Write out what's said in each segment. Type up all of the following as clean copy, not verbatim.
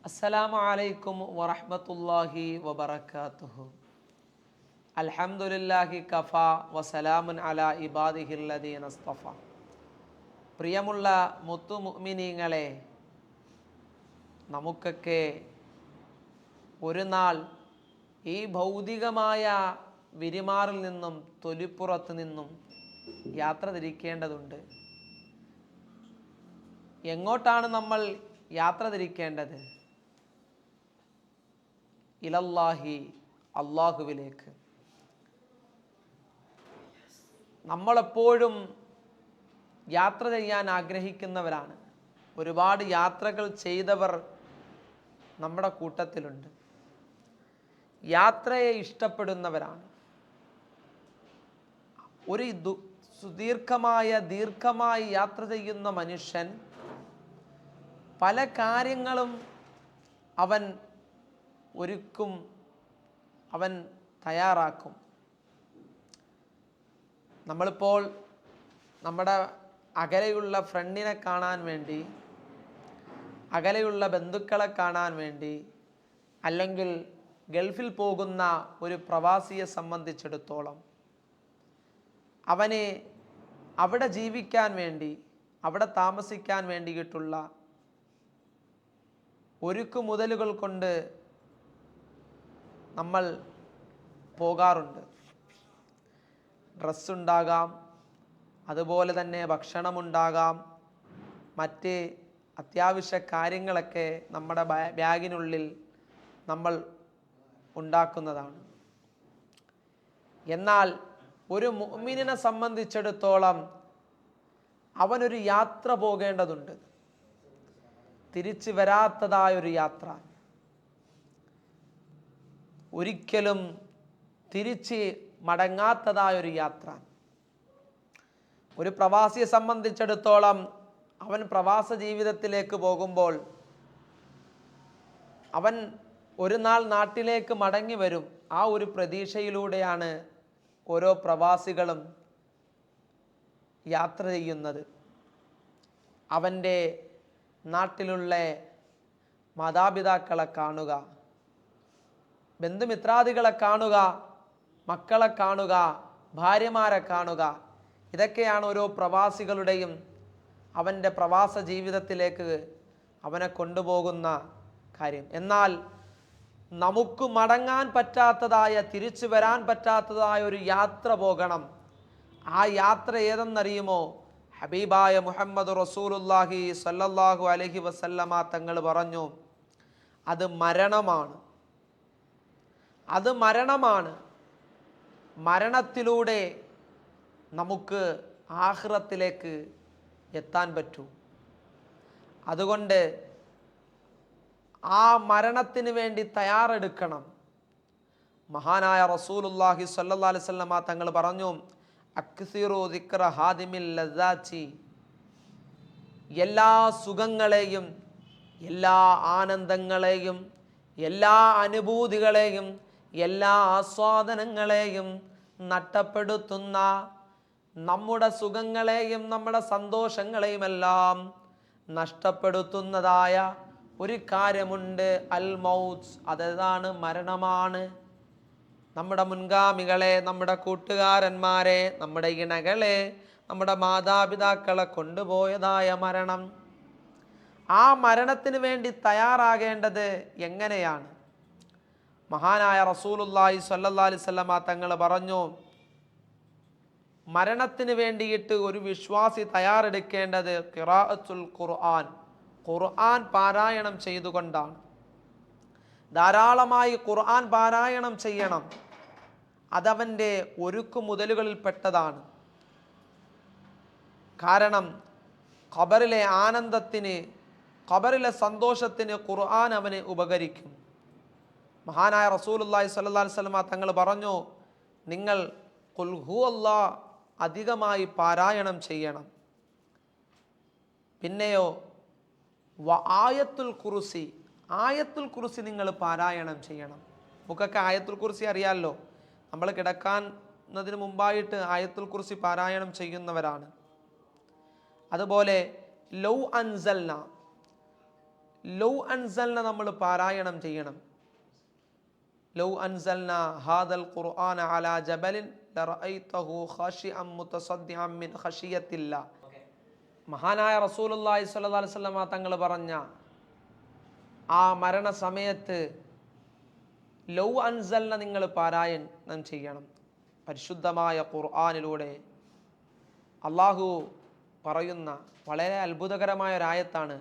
അസ്സലാമു അലൈക്കും വറഹ്മത്തുള്ളാഹി വബറകാതുഹു. അൽഹംദുലില്ലാഹി കഫ വസലാമുൻ അലാ ഇബാദിഹില്ലദീന ഇസ്തഫ. പ്രിയമുള്ള മുത്തു മുഅ്മിനീങ്ങളെ, നമുക്കൊക്കെ ഒരു നാൾ ഈ ഭൗതികമായ വിരിമാറിൽ നിന്നും തൊലിപ്പുറത്ത് നിന്നും യാത്ര തിരിക്കേണ്ടതുണ്ട്. എങ്ങോട്ടാണ് നമ്മൾ യാത്ര തിരിക്കേണ്ടത്? ഇലല്ലാഹി, അള്ളാഹുവിലേക്ക്. നമ്മളെപ്പോഴും യാത്ര ചെയ്യാൻ ആഗ്രഹിക്കുന്നവരാണ്. ഒരുപാട് യാത്രകൾ ചെയ്തവർ നമ്മുടെ കൂട്ടത്തിലുണ്ട്. യാത്രയെ ഇഷ്ടപ്പെടുന്നവരാണ്. ഒരു ദീർഘമായി യാത്ര ചെയ്യുന്ന മനുഷ്യൻ പല കാര്യങ്ങളും അവൻ ഒരുക്കും, അവൻ തയ്യാറാക്കും. നമ്മളിപ്പോൾ നമ്മുടെ അകലെയുള്ള ഫ്രണ്ടിനെ കാണാൻ വേണ്ടി, അകലെയുള്ള ബന്ധുക്കളെ കാണാൻ വേണ്ടി, അല്ലെങ്കിൽ ഗൾഫിൽ പോകുന്ന ഒരു പ്രവാസിയെ സംബന്ധിച്ചിടത്തോളം അവന് അവിടെ ജീവിക്കാൻ വേണ്ടി, അവിടെ താമസിക്കാൻ വേണ്ടിയിട്ടുള്ള ഒരുക്കുമുതലുകൾ കൊണ്ട് നമ്മൾ പോകാറുണ്ട്. ഡ്രസ്സുണ്ടാകാം, അതുപോലെ തന്നെ ഭക്ഷണമുണ്ടാകാം, മറ്റ് അത്യാവശ്യ കാര്യങ്ങളൊക്കെ നമ്മുടെ ബാഗിനുള്ളിൽ നമ്മൾ ഉണ്ടാക്കുന്നതാണ്. എന്നാൽ ഒരു മുഅ്മിനിനെ സംബന്ധിച്ചിടത്തോളം അവനൊരു യാത്ര പോകേണ്ടതുണ്ട്. തിരിച്ചു വരാത്തതായൊരു യാത്ര, ഒരിക്കലും തിരിച്ച് മടങ്ങാത്തതായൊരു യാത്ര. ഒരു പ്രവാസിയെ സംബന്ധിച്ചിടത്തോളം അവൻ പ്രവാസ ജീവിതത്തിലേക്ക് പോകുമ്പോൾ അവൻ ഒരു നാൾ നാട്ടിലേക്ക് മടങ്ങി വരും. ആ ഒരു പ്രതീക്ഷയിലൂടെയാണ് ഓരോ പ്രവാസികളും യാത്ര ചെയ്യുന്നത്. അവൻ്റെ നാട്ടിലുള്ള മാതാപിതാക്കളെ കാണുക, ബന്ധുമിത്രാദികളെ കാണുക, മക്കളെ കാണുക, ഭാര്യമാരെ കാണുക. ഇതൊക്കെയാണ് ഓരോ പ്രവാസികളുടെയും അവൻ്റെ പ്രവാസ ജീവിതത്തിലേക്ക് അവനെ കൊണ്ടുപോകുന്ന കാര്യം. എന്നാൽ നമുക്ക് മടങ്ങാൻ പറ്റാത്തതായ, തിരിച്ചു വരാൻ പറ്റാത്തതായ ഒരു യാത്ര പോകണം. ആ യാത്ര ഏതെന്നറിയുമോ? ഹബീബായ മുഹമ്മദ് റസൂലുള്ളാഹി സ്വല്ലല്ലാഹു അലൈഹി വസല്ലമ തങ്ങൾ പറഞ്ഞു, അത് മരണമാണ്. അത് മരണമാണ്. മരണത്തിലൂടെ നമുക്ക് ആഖിറത്തിലേക്ക് എത്താൻ പറ്റൂ. അതുകൊണ്ട് ആ മരണത്തിന് വേണ്ടി തയ്യാറെടുക്കണം. മഹാനായ റസൂലുള്ളാഹി സ്വല്ലല്ലാഹു അലൈഹി വസല്ലമ തങ്ങൾ പറഞ്ഞു, അക്സിറു ദിക്റ ഹാദിമിൽ ലസാത്തി. എല്ലാ സുഖങ്ങളെയും, എല്ലാ ആനന്ദങ്ങളെയും, എല്ലാ അനുഭൂതികളെയും, എല്ലാ ആസ്വാദനങ്ങളെയും നഷ്ടപ്പെടുത്തുന്ന, നമ്മുടെ സുഖങ്ങളെയും നമ്മുടെ സന്തോഷങ്ങളെയും എല്ലാം നഷ്ടപ്പെടുത്തുന്നതായ ഒരു കാര്യമുണ്ട്, അൽ മൗത്ത്. അതാണ് മരണമാണ്. നമ്മുടെ മുൻഗാമികളെ, നമ്മുടെ കൂട്ടുകാരന്മാരെ, നമ്മുടെ ഇണകളെ, നമ്മുടെ മാതാപിതാക്കളെ കൊണ്ടുപോയതായ മരണം. ആ മരണത്തിന് വേണ്ടി തയ്യാറാകേണ്ടത് എങ്ങനെയാണ്? മഹാനായ റസൂലുള്ളാഹി സ്വല്ലല്ലാഹു അലൈഹി വസല്ലമ തങ്ങൾ പറഞ്ഞു, മരണത്തിന് വേണ്ടിയിട്ട് ഒരു വിശ്വാസി തയ്യാറെടുക്കേണ്ടത് ഖിറാഅത്തുൽ ഖുർആൻ, ഖുർആൻ പാരായണം ചെയ്തുകൊണ്ടാണ്. ധാരാളമായി ഖുർആൻ പാരായണം ചെയ്യണം. അതവൻ്റെ ഒരുക്കുമുതലുകളിൽ പെട്ടതാണ്. കാരണം ഖബറിലെ ആനന്ദത്തിന്, ഖബറിലെ സന്തോഷത്തിന് ഖുർആൻ അവന് ഉപകരിക്കും. മഹാനായ റസൂലുള്ളാഹി സ്വല്ലല്ലാഹു അലൈഹി വസല്ലമ തങ്ങൾ പറഞ്ഞു, നിങ്ങൾ ഖുൽ ഹുവല്ലാഹ് അധികമായി പാരായണം ചെയ്യണം. പിന്നെയോ ആയത്തുൽ കുർസി, ആയത്തുൽ കുർസി നിങ്ങൾ പാരായണം ചെയ്യണം. നമുക്കൊക്കെ ആയത്തുൽ കുർസി അറിയാമല്ലോ. നമ്മൾ കിടക്കുന്നതിന് മുമ്പായിട്ട് ആയത്തുൽ കുർസി പാരായണം ചെയ്യുന്നവരാണ്. അതുപോലെ ലൗ അൻസൽന, ലൗ അൻസൽന നമ്മൾ പാരായണം ചെയ്യണം. ലൗ അൻസൽന ഹാദൽ ഖുർആന അലാ ജബലിൻ ലറഅയ്തഹു ഖാശിഅൻ മുതസദ്ദിഅൻ മിൻ ഖശിയത്തില്ലാഹ്. മഹാനായ റസൂലുള്ളാഹി സ്വല്ലല്ലാഹു അലൈഹി വസല്ലമ തങ്ങൾ പറഞ്ഞ ആ മരണസമയത്ത് ലൗ അൻസൽന നിങ്ങൾ പാരായണം ചെയ്യണം. പരിശുദ്ധമായ ഖുർആനിലൂടെ അള്ളാഹു പറയുന്ന വളരെ അത്ഭുതകരമായ ഒരായത്താണ്.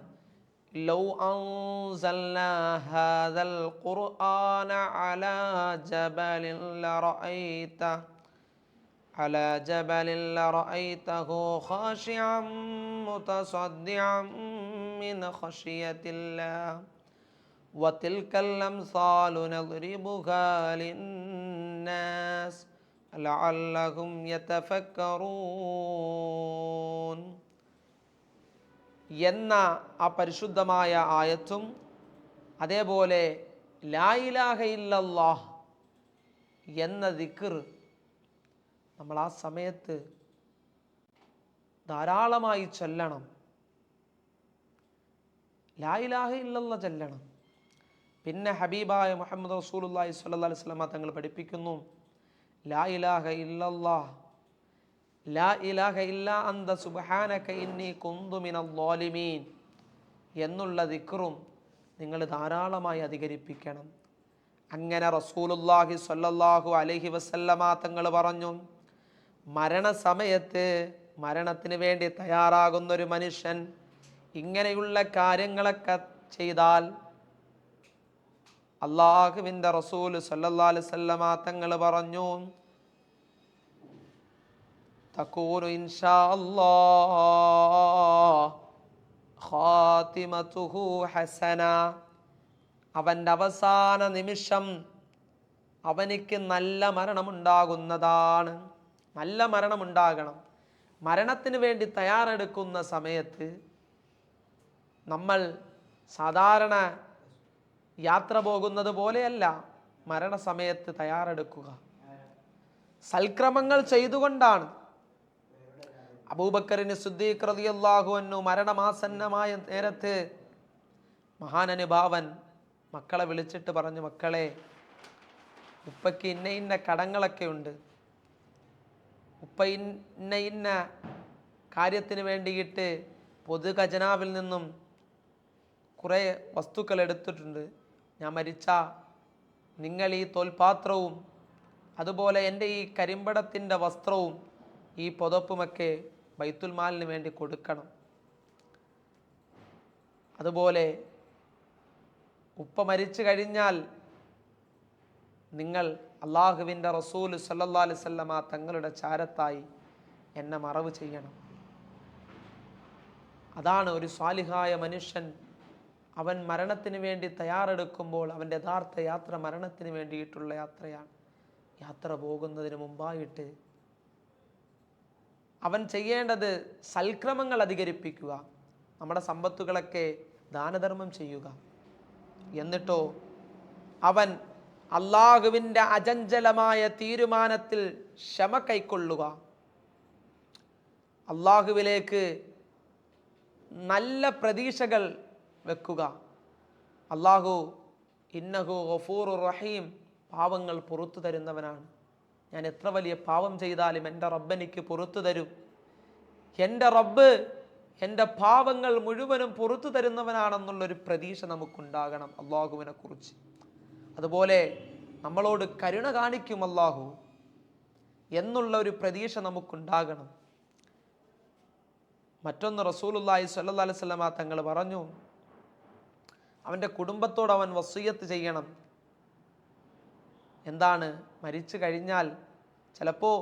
ലൗ അൻസൽനാ ഹാദൽ ഖുർആന അലാ ജബലിൻ ലറഅയ്തഹു ഖാശിഅൻ മുതസദ്ദിഅൻ മിൻ ഖശിയത്തില്ലാഹ് വതിൽകൽ അംസാലു നദ്രിബുഹാ ലിന്നാസ് ലഅല്ലഹും യതഫക്കറൂൻ എന്ന ആ പരിശുദ്ധമായ ആയത്തും അതേപോലെ ലാ ഇലാഹ ഇല്ലല്ലാഹ് എന്ന ദിക്ർ നമ്മൾ ആ സമയത്ത് ധാരാളമായി ചൊല്ലണം. ലാ ഇലാഹ ഇല്ലല്ലാഹ് ചൊല്ലണം. പിന്നെ ഹബീബായ മുഹമ്മദ് റസൂലുള്ളാഹി സ്വല്ലല്ലാഹു അലൈഹി വസല്ലം തങ്ങൾ പഠിപ്പിക്കുന്നു, ലാ ഇലാഹ ഇല്ലല്ലാഹ് ലാ ഇലാഹ ഇല്ലാ അന്ത സുബ്ഹാനക ഇന്നി കുന്തു മിനൽ ളാലിമീൻ എന്നുള്ള ദിക്റും നിങ്ങൾ ധാരാളമായി അധികരിപ്പിക്കണം. അങ്ങനെ റസൂലുള്ളാഹി സ്വല്ലല്ലാഹു അലൈഹി വസല്ലമ തങ്ങൾ പറഞ്ഞു, മരണസമയത്ത് മരണത്തിന് വേണ്ടി തയ്യാറാകുന്നൊരു മനുഷ്യൻ ഇങ്ങനെയുള്ള കാര്യങ്ങളൊക്കെ ചെയ്താൽ അള്ളാഹുവിൻ്റെ റസൂൽ സ്വല്ലല്ലാഹു അലൈഹി വസല്ലമ തങ്ങൾ പറഞ്ഞു, തകൂനു ഇൻഷാ അല്ലാഹ് ഖാതിമതുഹു ഹസന. അവൻ്റെ അവസാന നിമിഷം അവനിക്ക് നല്ല മരണമുണ്ടാകുന്നതാണ്. നല്ല മരണമുണ്ടാകണം. മരണത്തിന് വേണ്ടി തയ്യാറെടുക്കുന്ന സമയത്ത് നമ്മൾ സാധാരണ യാത്ര പോകുന്നത് പോലെയല്ല മരണസമയത്ത് തയ്യാറെടുക്കുക. സൽക്രമങ്ങൾ ചെയ്തുകൊണ്ടാണ്. അബൂബക്കറിന് സിദ്ദീഖ് റളിയല്ലാഹു അൻഹു മരണമാസന്നമായ നേരത്ത് മഹാനനുഭാവൻ മക്കളെ വിളിച്ചിട്ട് പറഞ്ഞു, മക്കളെ, ഉപ്പയ്ക്ക് ഇന്ന ഇന്ന കടങ്ങളൊക്കെ ഉണ്ട്. ഉപ്പ ഇന്ന ഇന്ന കാര്യത്തിന് വേണ്ടിയിട്ട് പൊതു ഖജനാവിൽ നിന്നും കുറേ വസ്തുക്കൾ എടുത്തിട്ടുണ്ട്. ഞാൻ മരിച്ച നിങ്ങൾ ഈ തോൽപാത്രവും അതുപോലെ എൻ്റെ ഈ കരിമ്പടത്തിൻ്റെ വസ്ത്രവും ഈ പുതപ്പുമൊക്കെ ബൈത്തുൽ മാലിന് വേണ്ടി കൊടുക്കണം. അതുപോലെ ഉപ്പ മരിച്ചു കഴിഞ്ഞാൽ നിങ്ങൾ അള്ളാഹുവിൻ്റെ റസൂൽ സല്ലല്ലാഹു അലൈഹി വസല്ലമ തങ്ങളുടെ ചാരത്തായി എന്നെ മറവ് ചെയ്യണം. അതാണ് ഒരു സ്വാലിഹായ മനുഷ്യൻ. അവൻ മരണത്തിന് വേണ്ടി തയ്യാറെടുക്കുമ്പോൾ അവൻ്റെ യഥാർത്ഥ യാത്ര മരണത്തിന് വേണ്ടിയിട്ടുള്ള യാത്രയാണ്. യാത്ര പോകുന്നതിന് മുമ്പായിട്ട് അവൻ ചെയ്യേണ്ടത് സൽക്രമങ്ങൾ അധികരിപ്പിക്കുക, നമ്മുടെ സമ്പത്തുകളൊക്കെ ദാനധർമ്മം ചെയ്യുക. എന്നിട്ടോ അവൻ അള്ളാഹുവിൻ്റെ അചഞ്ചലമായ തീരുമാനത്തിൽ ക്ഷമ കൈക്കൊള്ളുക. അള്ളാഹുവിലേക്ക് നല്ല പ്രതീക്ഷകൾ വെക്കുക. അള്ളാഹു ഇന്നഹു ഗഫൂറുർ റഹീം, പാവങ്ങൾ പുറത്തു തരുന്നവനാണ്. ഞാൻ എത്ര വലിയ പാവം ചെയ്താലും എൻ്റെ റബ്ബ് എനിക്ക് പുറത്തു തരും. എൻ്റെ റബ്ബ് എൻ്റെ പാവങ്ങൾ മുഴുവനും പുറത്തു തരുന്നവനാണെന്നുള്ളൊരു പ്രതീക്ഷ നമുക്കുണ്ടാകണം അള്ളാഹുവിനെ കുറിച്ച്. അതുപോലെ നമ്മളോട് കരുണ കാണിക്കും അള്ളാഹു എന്നുള്ള ഒരു പ്രതീക്ഷ നമുക്കുണ്ടാകണം. മറ്റൊന്ന് റസൂലുള്ളാഹി സ്വല്ലല്ലാഹു അലൈഹി വസല്ലമ തങ്ങൾ പറഞ്ഞു, അവൻ്റെ കുടുംബത്തോട് അവൻ വസിയ്യത്ത് ചെയ്യണം. എന്താണ്? മരിച്ചു കഴിഞ്ഞാൽ ചിലപ്പോൾ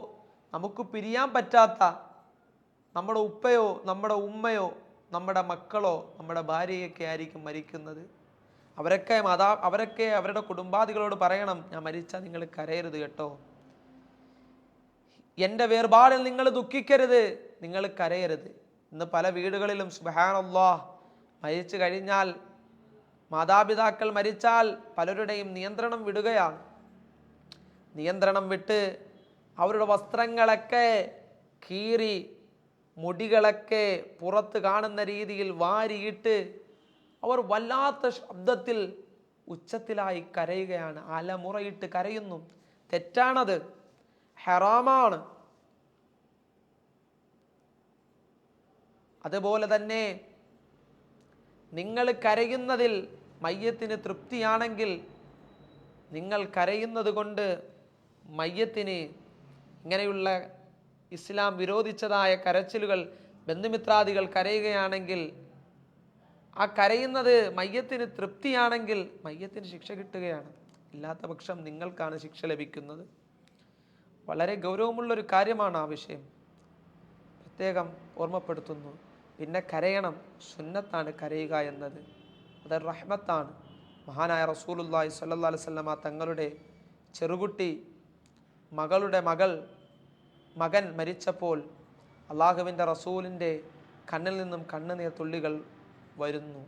നമുക്ക് പിരിയാൻ പറ്റാത്ത നമ്മുടെ ഉപ്പയോ നമ്മുടെ ഉമ്മയോ നമ്മുടെ മക്കളോ നമ്മുടെ ഭാര്യയൊക്കെ ആയിരിക്കും മരിക്കുന്നത്. അവരൊക്കെ അവരുടെ കുടുംബാദികളോട് പറയണം, ഞാൻ മരിച്ചാൽ നിങ്ങൾ കരയരുത് കേട്ടോ, എൻ്റെ വേർപാടിൽ നിങ്ങൾ ദുഃഖിക്കരുത്, നിങ്ങൾ കരയരുത്. ഇന്ന് പല വീടുകളിലും സുബ്ഹാനല്ലാഹ് മരിച്ചു കഴിഞ്ഞാൽ, മാതാപിതാക്കൾ മരിച്ചാൽ പലരുടെയും നിയന്ത്രണം വിടുകയാണ്. നിയന്ത്രണം വിട്ട് അവരുടെ വസ്ത്രങ്ങളൊക്കെ കീറി മുടികളൊക്കെ പുറത്ത് കാണുന്ന രീതിയിൽ വാരിയിട്ട് അവർ വല്ലാത്ത ശബ്ദത്തിൽ ഉച്ചത്തിലായി കരയുകയാണ്, അലമുറയിട്ട് കരയുന്നു. തെറ്റാണത്, ഹറാമാണ്. അതുപോലെ തന്നെ നിങ്ങൾ കരയുന്നതിൽ മയ്യത്തിന് തൃപ്തിയാണെങ്കിൽ, നിങ്ങൾ കരയുന്നത് കൊണ്ട് മയ്യത്തിന് ഇങ്ങനെയുള്ള ഇസ്ലാം വിരോധിച്ചതായ കരച്ചിലുകൾ, ബന്ധുമിത്രാദികൾ കരയുകയാണെങ്കിൽ, ആ കരയുന്നത് മയ്യത്തിന് തൃപ്തിയാണെങ്കിൽ മയ്യത്തിന് ശിക്ഷ കിട്ടുകയാണ്. ഇല്ലാത്ത പക്ഷം നിങ്ങൾക്കാണ് ശിക്ഷ ലഭിക്കുന്നത്. വളരെ ഗൗരവമുള്ളൊരു കാര്യമാണ് ആ വിഷയം, പ്രത്യേകം ഓർമ്മപ്പെടുത്തുന്നു. പിന്നെ കരയണം, സുന്നത്താണ് കരയുക എന്നത്, അതൊരു റഹ്മത്താണ്. മഹാനായ റസൂലുള്ളാഹി സ്വല്ലല്ലാഹു അലൈഹി വസല്ലമ തങ്ങളുടെ ചെറുകുട്ടി മകളുടെ മകൻ മരിച്ചപ്പോൾ അള്ളാഹുവിൻ്റെ റസൂലിൻ്റെ കണ്ണിൽ നിന്നും കണ്ണുനീർ തുള്ളികൾ വരുന്നു.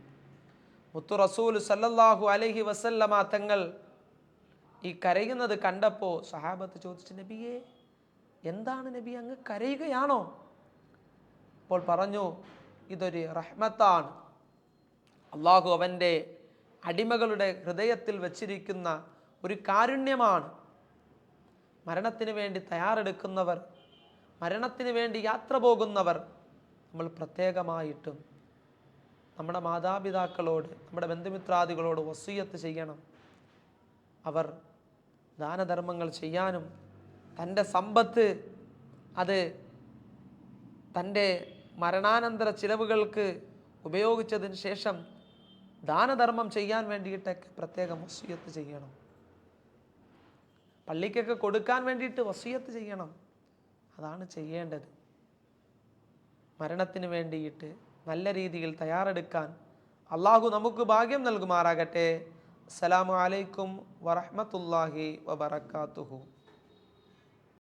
മുത്തു റസൂൽ സല്ലല്ലാഹു അലൈഹി വസല്ലമ തങ്ങൾ ഈ കരയുന്നത് കണ്ടപ്പോൾ സഹാബത്ത് ചോദിച്ചു, നബിയെ എന്താണ് നബി, അങ്ങ് കരയുകയാണോ? അപ്പോൾ പറഞ്ഞു, ഇതൊരു റഹ്മത്താണ്. അള്ളാഹു അവൻ്റെ അടിമകളുടെ ഹൃദയത്തിൽ വച്ചിരിക്കുന്ന ഒരു കാരുണ്യമാണ്. മരണത്തിന് വേണ്ടി തയ്യാറെടുക്കുന്നവർ, മരണത്തിന് വേണ്ടി യാത്ര പോകുന്നവർ, നമ്മൾ പ്രത്യേകമായിട്ടും നമ്മുടെ മാതാപിതാക്കളോട്, നമ്മുടെ ബന്ധുമിത്രാദികളോട് വസിയ്യത്ത് ചെയ്യണം. അവർ ദാനധർമ്മങ്ങൾ ചെയ്യാനും തൻ്റെ സമ്പത്ത് അത് തൻ്റെ മരണാനന്തര ചിലവുകൾക്ക് ഉപയോഗിച്ചതിന് ശേഷം ദാനധർമ്മം ചെയ്യാൻ വേണ്ടിയിട്ടൊക്കെ പ്രത്യേകം വസിയ്യത്ത് ചെയ്യണം. പള്ളിക്കൊക്കെ കൊടുക്കാൻ വേണ്ടിയിട്ട് വസിയ്യത്ത് ചെയ്യണം. അതാണ് ചെയ്യേണ്ടത്. മരണത്തിന് വേണ്ടിയിട്ട് നല്ല രീതിയിൽ തയ്യാറെടുക്കാൻ അള്ളാഹു നമുക്ക് ഭാഗ്യം നൽകുമാറാകട്ടെ. അസ്സലാമു അലൈക്കും വറഹ്മത്തുള്ളാഹി വബറകാതുഹു.